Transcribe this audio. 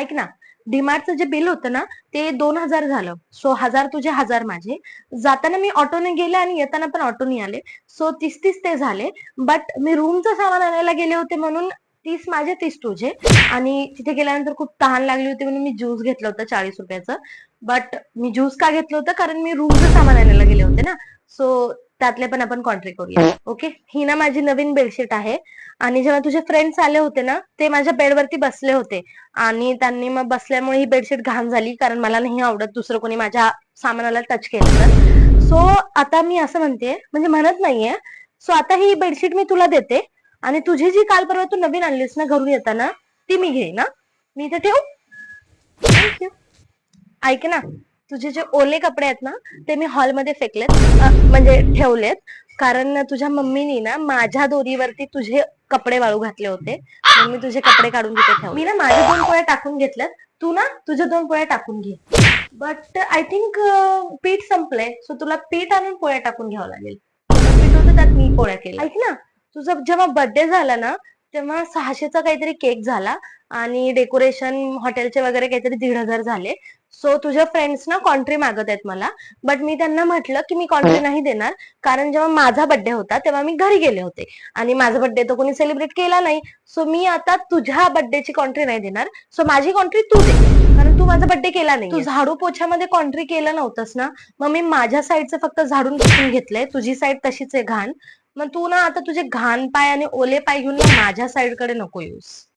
ऐक ना, डीमार्टचं जे बिल होतं ना, ते 2,000 झालं. सो 1,000 तुझे, 1,000 माझे. जाताना मी ऑटोने गेले आणि येताना पण ऑटोने आले. सो 30-30 ते झाले. बट मी रूमचं सामान आणायला गेले होते म्हणून 30 माझे, 30 तुझे. आणि तिथे गेल्यानंतर खूप तहान लागली होती म्हणून मी ज्यूस घेतलं होतं 40 रुपयाचं. बट मी ज्यूस का घेतलं होतं? कारण मी रूमचं सामान आणायला गेले होते ना. सो त्यातले पण आपण कॉन्ट्री करूया. ओके? ही ना माझी नवीन बेडशीट आहे. आणि जेव्हा तुझे फ्रेंड्स आले होते ना, ते माझ्या बेडवरती बसले होते. आणि त्यांनी मग बसल्यामुळे ही बेडशीट घाण झाली, कारण मला नाही आवडत दुसरं कोणी माझ्या सामानाला टच केलं तर. सो आता मी असं म्हणते, म्हणजे म्हणत नाहीये. सो आता ही बेडशीट मी तुला देते आणि तुझी जी काल परवा तू नवीन आणलीस ना घरून येताना, ती मी घेईन ना. मी इथे ठेवू? थँक्यू. ऐक ना, तुझे जे ओले कपडे आहेत ना, ते मी हॉलमध्ये फेकलेत, म्हणजे ठेवलेत. कारण तुझ्या मम्मीनी ना माझ्या दोरीवरती तुझे कपडे वाळू घातले होते, म्हणून मी तुझे कपडे काढून तिथे ठेवले. मी ना माझ्या 2 पोळ्या टाकून घेतल्यात. तू ना तुझ्या 2 पोळ्या टाकून घे. बट आय थिंक पीठ संपलंय. सो तुला पीठ आणून पोळ्या टाकून घ्यावं लागेल. पीठ होतं त्यात मी पोळ्या केल्या. ऐक ना, तुझा जेव्हा बर्थडे झाला ना, तेव्हा 600चा काहीतरी केक झाला आणि डेकोरेशन हॉटेलचे वगैरे काहीतरी 1,500 झाले. सो तुझ्या फ्रेंड्स ना कॉन्ट्री मागत आहेत मला. बट मी त्यांना म्हटलं की मी कॉन्ट्री नाही देणार, कारण जेव्हा माझा बर्थडे होता तेव्हा मी घरी गेले होते आणि माझा बर्थडे तर कोणी सेलिब्रेट केला नाही. सो मी आता तुझ्या बर्थडेची कॉन्ट्री नाही देणार. सो माझी कॉन्ट्री तू दे, कारण तू माझा बर्थडे केला नाही. तू झाडू पोछ्यामध्ये कॉन्ट्री केलं नव्हतंस ना, मग मी माझ्या साईडचं फक्त झाडून पुसून घेतलंय. तुझी साईड तशीच आहे घाण. मग तू ना आता तुझे घाण पाय आणि ओले पाय घेऊन ना माझ्या साईडकडे नको येऊस.